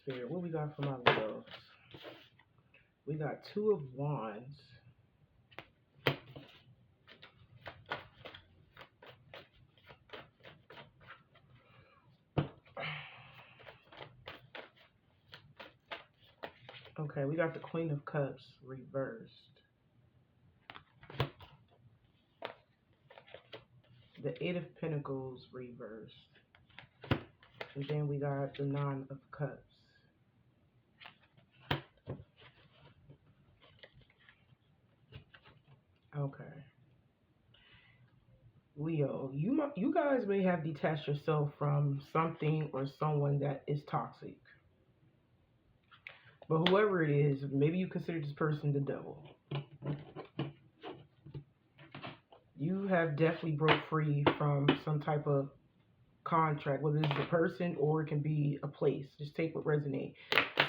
Spirit, what we got for my Leos? We got Two of Wands. Okay, we got the Queen of Cups reversed. The Eight of Pentacles reversed. And then we got the Nine of Cups. Okay. Leo, you guys may have detached yourself from something or someone that is toxic. But whoever it is, maybe you consider this person the devil. You have definitely broke free from some type of contract, whether it's a person or it can be a place. Just take what resonates.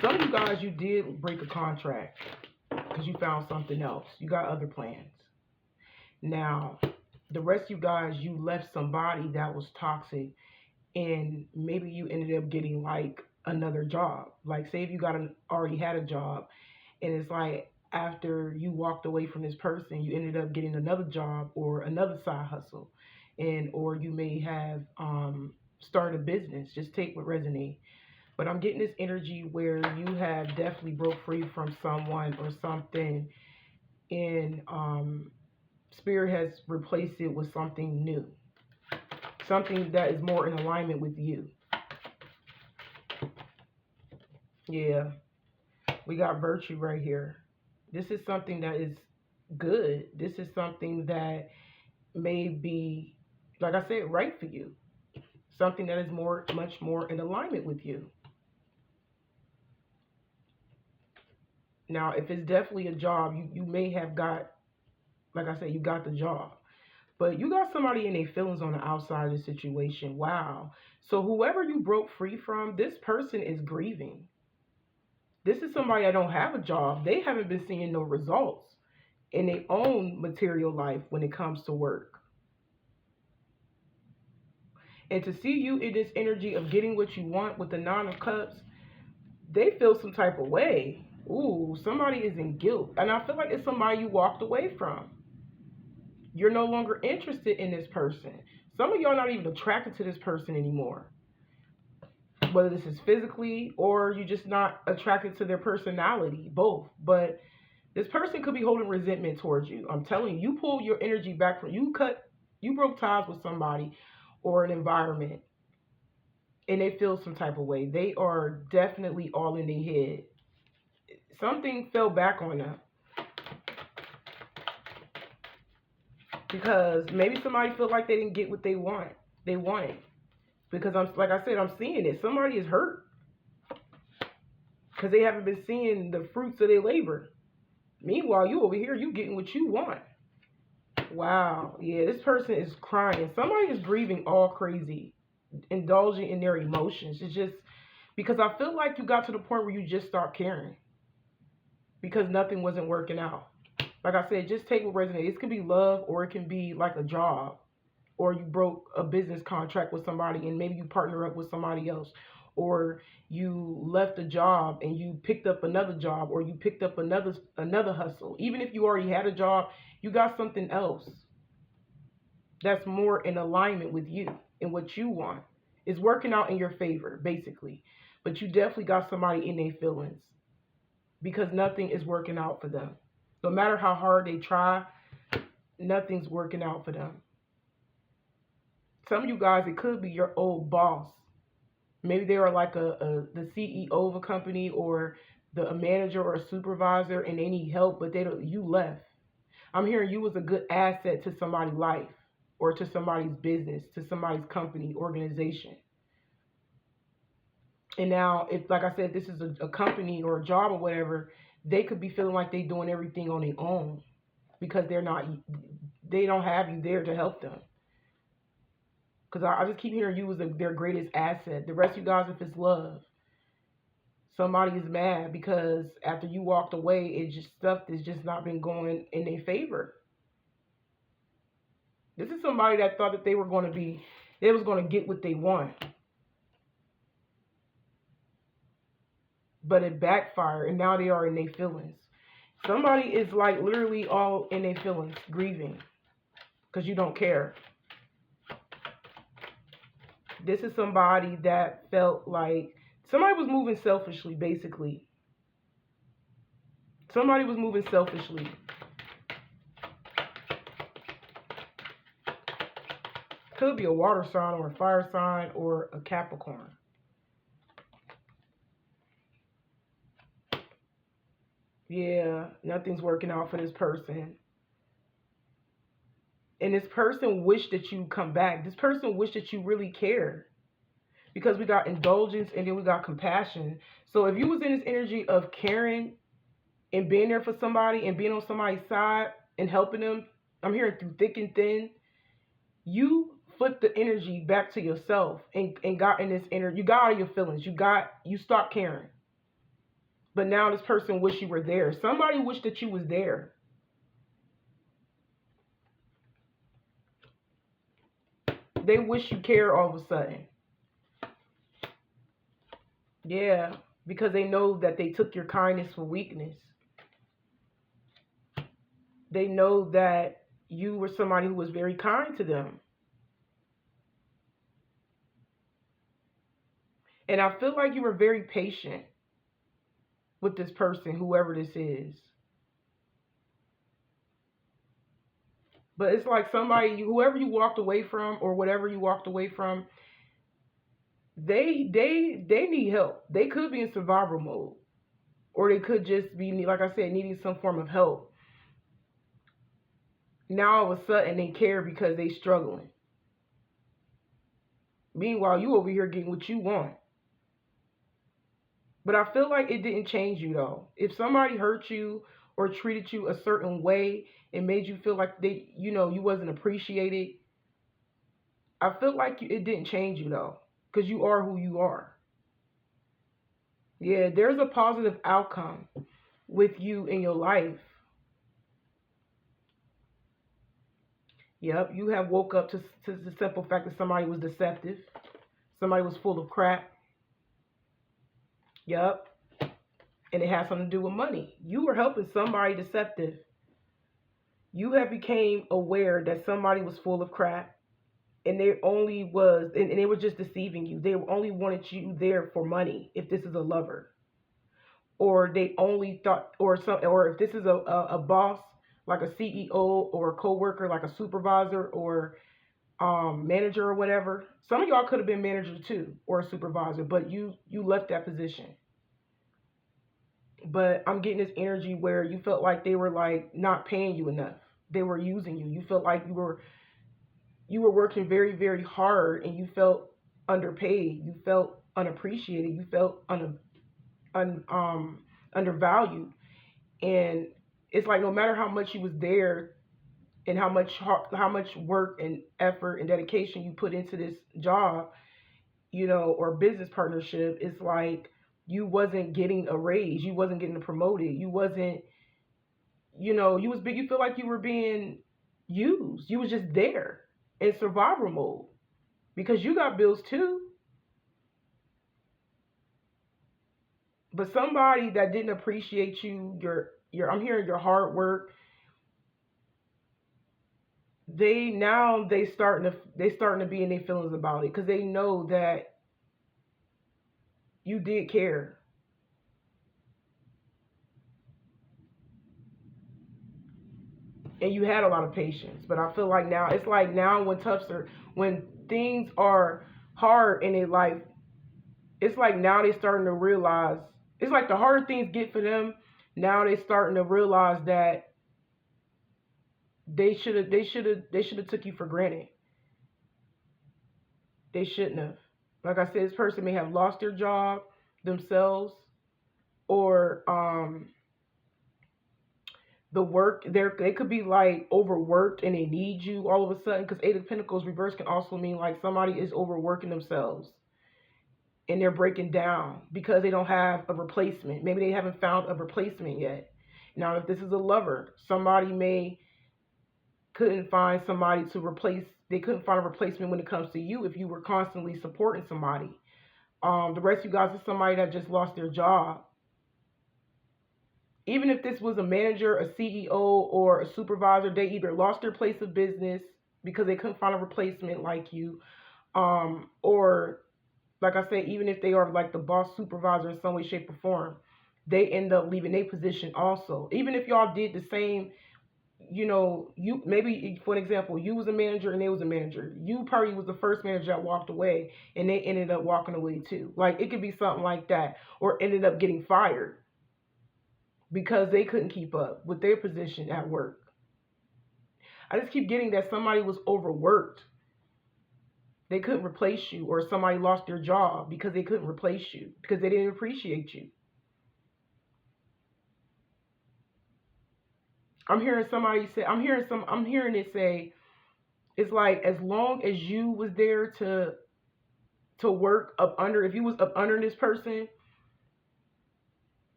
Some of you guys, you did break a contract because you found something else. You got other plans. Now, the rest of you guys, you left somebody that was toxic, and maybe you ended up getting like another job. Like, say if you already had a job, and it's like after you walked away from this person, you ended up getting another job or another side hustle, and or you may have started a business. Just take what resonates. But I'm getting this energy where you have definitely broke free from someone or something, and Spirit has replaced it with something new. Something that is more in alignment with you. Yeah. We got virtue right here. This is something that is good. This is something that may be, like I said, right for you. Something that is much more in alignment with you. Now, if it's definitely a job, you may have got, like I said, you got the job. But you got somebody in their feelings on the outside of the situation. Wow. So whoever you broke free from, this person is grieving. This is somebody that don't have a job. They haven't been seeing no results in their own material life when it comes to work. And to see you in this energy of getting what you want with the Nine of Cups, they feel some type of way. Ooh, somebody is in guilt. And I feel like it's somebody you walked away from. You're no longer interested in this person. Some of y'all not even attracted to this person anymore. Whether this is physically or you're just not attracted to their personality, both. But this person could be holding resentment towards you. I'm telling you, you pulled your energy back from you broke ties with somebody or an environment, and they feel some type of way. They are definitely all in their head. Something fell back on them. Because maybe somebody felt like they didn't get what they wanted. Because like I said, I'm seeing it. Somebody is hurt. Because they haven't been seeing the fruits of their labor. Meanwhile, you over here, you getting what you want. Wow. Yeah, this person is crying. Somebody is grieving all crazy. Indulging in their emotions. It's just because I feel like you got to the point where you just start caring. Because nothing wasn't working out. Like I said, just take what resonates. It can be love, or it can be like a job, or you broke a business contract with somebody and maybe you partner up with somebody else, or you left a job and you picked up another job, or you picked up another hustle. Even if you already had a job, you got something else that's more in alignment with you and what you want. It's working out in your favor, basically. But you definitely got somebody in their feelings because nothing is working out for them. No matter how hard they try, nothing's working out for them. Some of you guys, it could be your old boss. Maybe they are like the CEO of a company, or a manager or a supervisor, and they need help, but you left. I'm hearing you was a good asset to somebody's life, or to somebody's business, to somebody's company, organization. And now, if, like I said, this is a company or a job or whatever, they could be feeling like they're doing everything on their own because they don't have you there to help them. Because I just keep hearing you was their greatest asset. The rest of you guys, if it's love, somebody is mad because after you walked away, stuff has just not been going in their favor. This is somebody that thought that they was going to get what they want. but it backfired, and now they are in their feelings. Somebody is like literally all in their feelings, grieving, because you don't care. This is somebody that felt like somebody was moving selfishly, basically. Somebody was moving selfishly. Could be a water sign or a fire sign or a Capricorn. Yeah, nothing's working out for this person. And this person wished that you come back. This person wished that you really care. Because we got indulgence and then we got compassion. So if you was in this energy of caring and being there for somebody and being on somebody's side and helping them, I'm hearing through thick and thin, you flipped the energy back to yourself and got in this energy. You got out of your feelings. You stopped caring. But now this person wish you were there. Somebody wished that you was there. They wish you care all of a sudden. Yeah, because they know that they took your kindness for weakness. They know that you were somebody who was very kind to them. And I feel like you were very patient with this person, whoever this is. But it's like somebody, whoever you walked away from or whatever you walked away from, they need help. They could be in survival mode. Or they could just be, like I said, needing some form of help. Now all of a sudden they care because they struggling. Meanwhile, you over here getting what you want. But I feel like it didn't change you though. If somebody hurt you or treated you a certain way and made you feel like you wasn't appreciated, I feel like it didn't change you though, because you are who you are. Yeah, there's a positive outcome with you in your life. Yep, you have woke up to the simple fact that somebody was deceptive. Somebody was full of crap. Yep. And it has something to do with money. You were helping somebody deceptive. You have became aware that somebody was full of crap. And they only was, and they were just deceiving you. They only wanted you there for money if this is a lover. Or they only thought, or if this is a boss, like a CEO or a coworker, like a supervisor or manager or whatever. Some of y'all could have been manager too or a supervisor, but you left that position. But I'm getting this energy where you felt like they were like not paying you enough. They were using you. You felt like you were working very, very hard and you felt underpaid. You felt unappreciated. You felt undervalued. And it's like no matter how much you was there and how much work and effort and dedication you put into this job, or business partnership, it's like you wasn't getting a raise, you wasn't getting promoted, you wasn't, you feel like you were being used. You was just there in survival mode because you got bills too. But somebody that didn't appreciate you, I'm hearing your hard work. They starting to be in their feelings about it because they know that you did care. And you had a lot of patience. But I feel like now, it's like now when things are hard in their life, it's like now they're starting to realize, it's like the harder things get for them, now they're starting to realize that they should have took you for granted. They shouldn't have. Like I said, this person may have lost their job themselves, or the work they could be like overworked and they need you all of a sudden, because Eight of Pentacles reverse can also mean like somebody is overworking themselves and they're breaking down because they don't have a replacement. Maybe they haven't found a replacement yet. Now, if this is a lover, somebody couldn't find somebody to replace. They couldn't find a replacement when it comes to you if you were constantly supporting somebody. The rest of you guys is somebody that just lost their job. Even if this was a manager, a CEO, or a supervisor, they either lost their place of business because they couldn't find a replacement like you, or like I said, even if they are like the boss supervisor in some way, shape, or form, they end up leaving their position also. Even if y'all did the same, you maybe for an example, you was a manager and they was a manager. You probably was the first manager that walked away and they ended up walking away too. Like it could be something like that, or ended up getting fired because they couldn't keep up with their position at work. I just keep getting that somebody was overworked. They couldn't replace you, or somebody lost their job because they couldn't replace you because they didn't appreciate you. I'm hearing it say, it's like as long as you was there to work up under, if you was up under this person,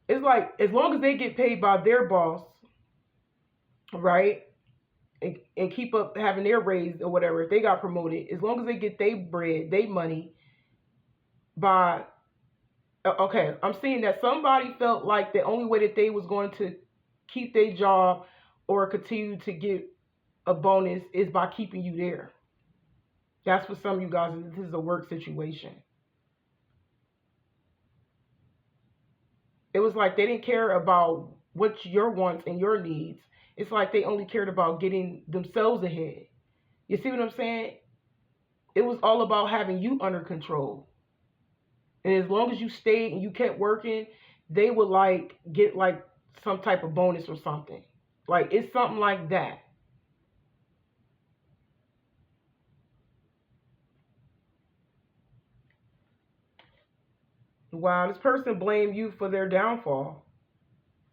it's like as long as they get paid by their boss, right? And keep up having their raise or whatever, if they got promoted, as long as they get their bread, their money by okay, I'm seeing that somebody felt like the only way that they was going to keep their job or continue to get a bonus is by keeping you there. That's for some of you guys. This is a work situation. It was like they didn't care about what your wants and your needs. It's like they only cared about getting themselves ahead. You see what I'm saying? It was all about having you under control. And as long as you stayed and you kept working, they would like get like some type of bonus or something. Like it's something like that. Wow, this person blamed you for their downfall,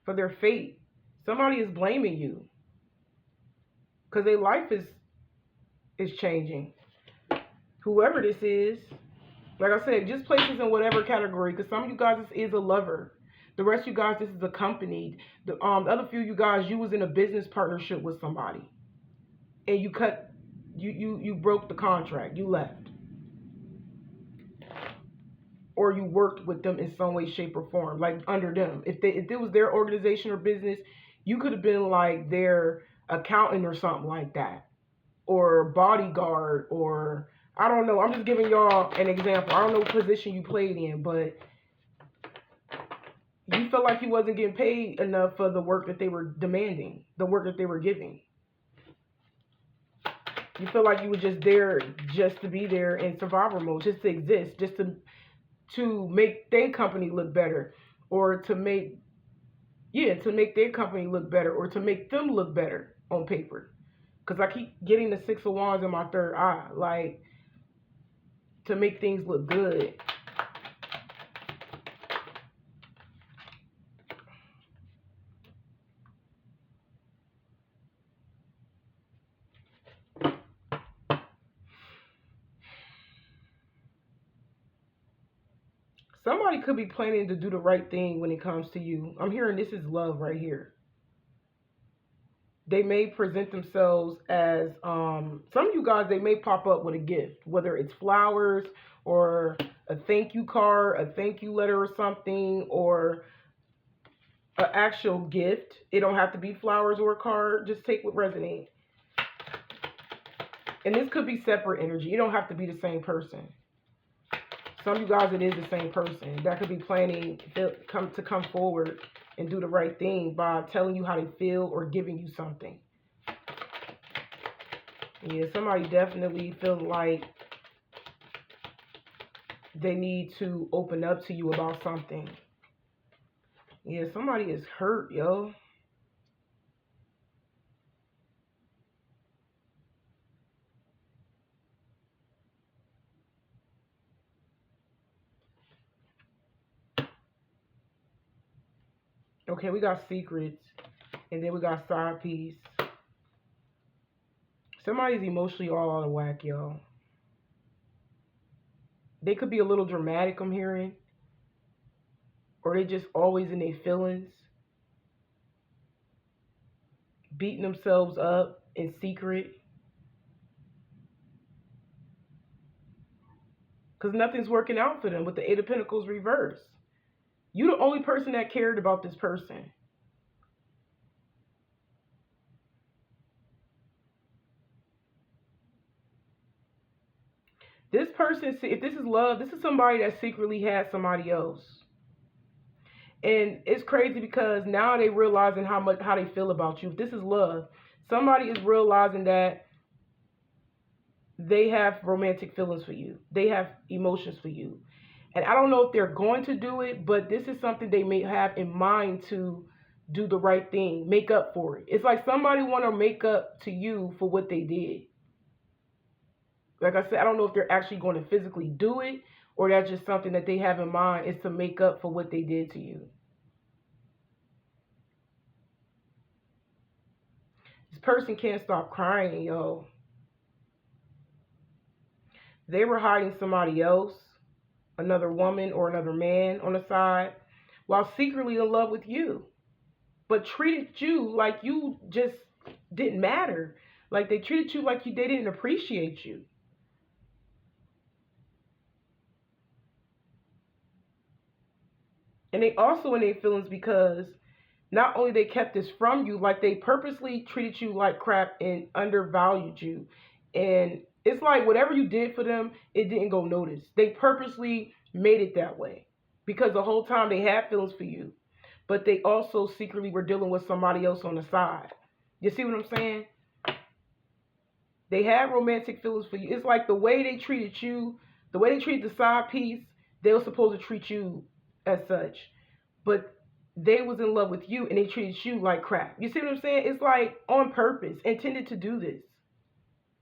for their fate. Somebody is blaming you because their life is changing. Whoever this is, like I said, just places in whatever category. Because some of you guys this is a lover. The rest of you guys this is accompanied. The other few of you guys, you was in a business partnership with somebody, and you broke the contract. You left, or you worked with them in some way, shape, or form, like under them. If it was their organization or business, you could have been like their accountant or something like that, or bodyguard, or I don't know. I'm just giving y'all an example. I don't know what position you played in, but you felt like you wasn't getting paid enough for the work that they were demanding, the work that they were giving. You feel like you were just there just to be there in survival mode, just to exist, just to make their company look better, or to make their company look better, or to make them look better on paper. Because I keep getting the Six of Wands in my third eye, like to make things look good. Somebody could be planning to do the right thing when it comes to you. I'm hearing this is love right here. They may present themselves as some of you guys, they may pop up with a gift, whether it's flowers or a thank you card, a thank you letter or something, or an actual gift. It don't have to be flowers or a card. Just take what resonates. And this could be separate energy. You don't have to be the same person. Some of you guys, it is the same person that could be planning to come forward and do the right thing by telling you how they feel or giving you something. Yeah, somebody definitely feels like they need to open up to you about something. Yeah, somebody is hurt, yo. Okay, we got secrets, and then we got side piece. Somebody's emotionally all out of whack, y'all. They could be a little dramatic, I'm hearing, or they just always in their feelings, beating themselves up in secret, because nothing's working out for them with the Eight of Pentacles reversed. You're the only person that cared about this person. This person, if this is love, this is somebody that secretly had somebody else. And it's crazy because now they realizing how they feel about you. If this is love, somebody is realizing that they have romantic feelings for you. They have emotions for you. And I don't know if they're going to do it, but this is something they may have in mind to do the right thing, make up for it. It's like somebody want to make up to you for what they did. Like I said, I don't know if they're actually going to physically do it, or that's just something that they have in mind is to make up for what they did to you. This person can't stop crying, yo. They were hiding somebody else, another woman or another man on the side, while secretly in love with you, but treated you like you just didn't matter. Like they treated you like they didn't appreciate you. And they also in their feelings because not only they kept this from you, like they purposely treated you like crap and undervalued you. And it's like whatever you did for them, it didn't go noticed. They purposely made it that way because the whole time they had feelings for you, but they also secretly were dealing with somebody else on the side. You see what I'm saying? They had romantic feelings for you. It's like the way they treated you, the way they treated the side piece, they were supposed to treat you as such. But they was in love with you and they treated you like crap. You see what I'm saying? It's like on purpose, intended to do this.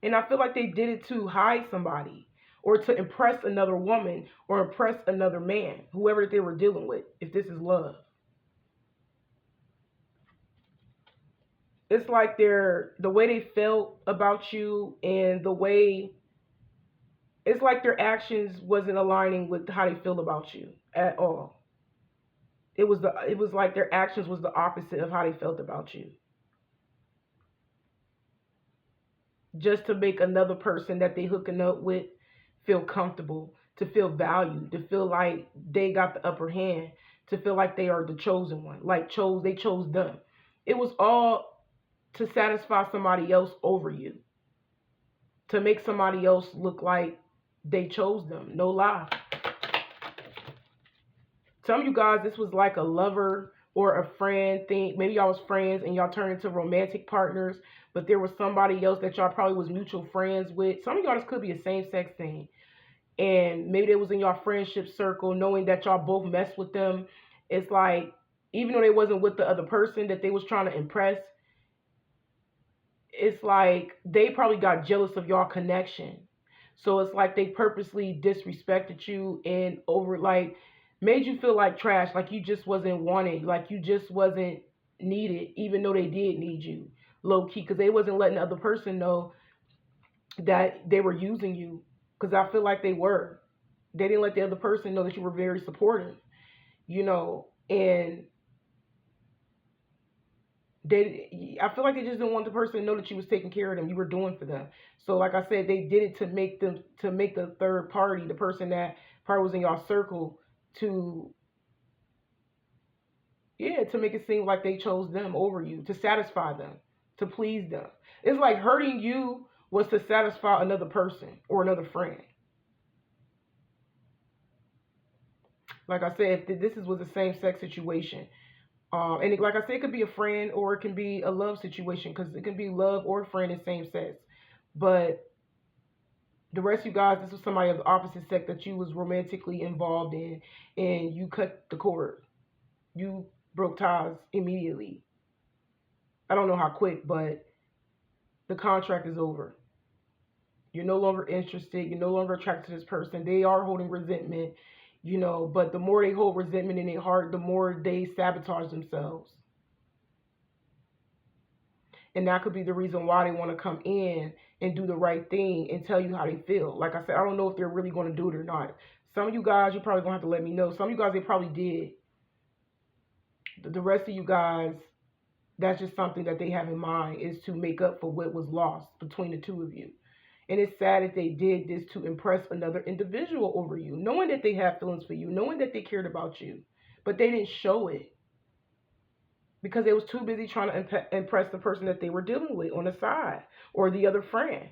And I feel like they did it to hide somebody or to impress another woman or impress another man, whoever they were dealing with, if this is love. It's like the way they felt about you and the way it's like their actions wasn't aligning with how they feel about you at all. It was like their actions was the opposite of how they felt about you. Just to make another person that they hooking up with feel comfortable, to feel valued, to feel like they got the upper hand, to feel like they are the chosen one, like they chose them. It was all to satisfy somebody else over you, to make somebody else look like they chose them. No lie. Some of you guys, this was like a lover or a friend thing. Maybe y'all was friends and y'all turned into romantic partners, but there was somebody else that y'all probably was mutual friends with. Some of y'all, this could be a same-sex thing. And maybe they was in your friendship circle, knowing that y'all both messed with them. It's like, even though they wasn't with the other person that they was trying to impress, it's like they probably got jealous of y'all connection. So it's like they purposely disrespected you and over like made you feel like trash, like you just wasn't wanted, like you just wasn't needed, even though they did need you, low key, because they wasn't letting the other person know that they were using you. Because I feel like they were. They didn't let the other person know that you were very supportive, and I feel like they just didn't want the person to know that you was taking care of them, you were doing for them. So like I said, they did it to make the third party, the person that probably was in y'all circle, to to make it seem like they chose them over you, to satisfy them, to please them. It's like hurting you was to satisfy another person or another friend. Like I said, if this was a same-sex situation, and like I said, it could be a friend or it can be a love situation, because it can be love or a friend in same sex. But the rest of you guys, this was somebody of the opposite sex that you was romantically involved in, and you cut the cord. You broke ties immediately. I don't know how quick, but the contract is over. You're no longer interested. You're no longer attracted to this person. They are holding resentment, but the more they hold resentment in their heart, the more they sabotage themselves. And that could be the reason why they want to come in and do the right thing and tell you how they feel. Like I said, I don't know if they're really going to do it or not. Some of you guys, you're probably going to have to let me know. Some of you guys, they probably did. The rest of you guys, that's just something that they have in mind, is to make up for what was lost between the two of you. And it's sad that they did this to impress another individual over you, knowing that they have feelings for you, knowing that they cared about you, but they didn't show it because they was too busy trying to impress the person that they were dealing with on the side or the other friend.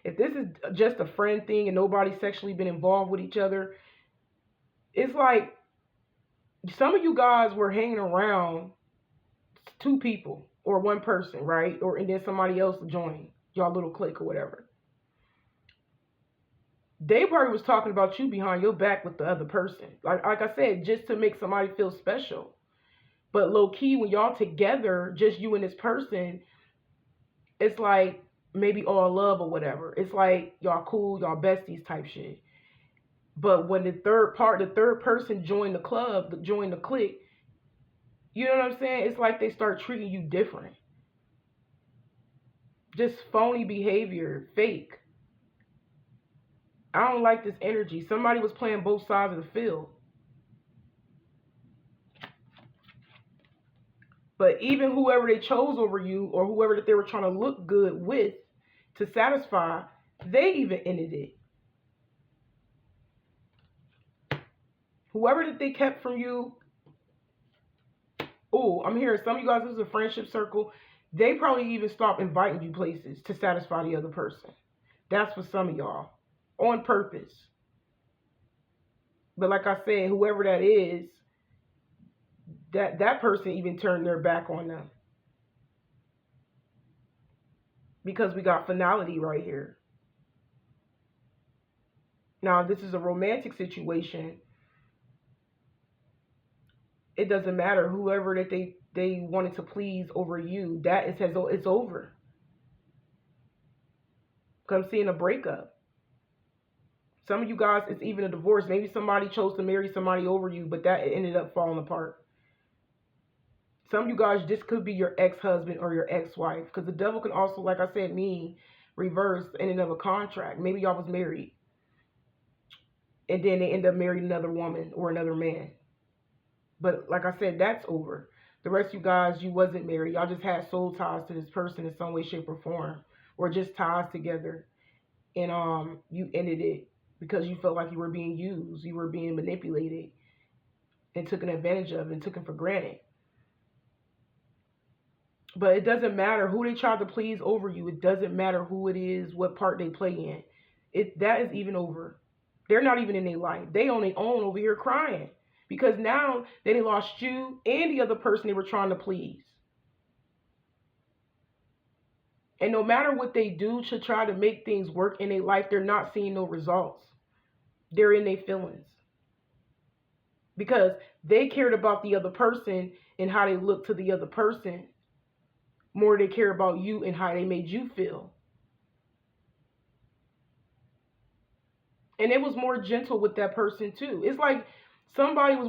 If this is just a friend thing and nobody's sexually been involved with each other, it's like some of you guys were hanging around two people or one person, right? Or and then somebody else joined y'all little clique or whatever. They probably was talking about you behind your back with the other person. Like I said, just to make somebody feel special. But low key, when y'all together, just you and this person, it's like maybe all love or whatever. It's like y'all cool, y'all besties type shit. But when the third person joined the club, joined the clique, you know what I'm saying? It's like they start treating you different. Just phony behavior, fake. I don't like this energy. Somebody was playing both sides of the field. But even whoever they chose over you or whoever that they were trying to look good with to satisfy, they even ended it. Whoever that they kept from you, oh, I'm hearing some of you guys, this is a friendship circle. They probably even stopped inviting you places to satisfy the other person. That's for some of y'all. On purpose. But like I said, whoever that is, that person even turned their back on them. Because we got finality right here. Now, this is a romantic situation. It doesn't matter. Whoever that they wanted to please over you, it's over. Because I'm seeing a breakup. Some of you guys, it's even a divorce. Maybe somebody chose to marry somebody over you, but that ended up falling apart. Some of you guys, this could be your ex-husband or your ex-wife. Because the devil can also, like I said, mean reverse ending of a contract. Maybe y'all was married. And then they end up marrying another woman or another man. But like I said, that's over. The rest of you guys, you wasn't married. Y'all just had soul ties to this person in some way, shape, or form. Or just ties together. And you ended it because you felt like you were being used. You were being manipulated. And taken advantage of and taken for granted. But it doesn't matter who they tried to please over you. It doesn't matter who it is, what part they play in. That is even over. They're not even in their life. They on their own over here crying. Because now they lost you and the other person they were trying to please. And no matter what they do to try to make things work in their life, they're not seeing no results. They're in their feelings. Because they cared about the other person and how they looked to the other person. More they care about you and how they made you feel. And it was more gentle with that person too. It's like somebody was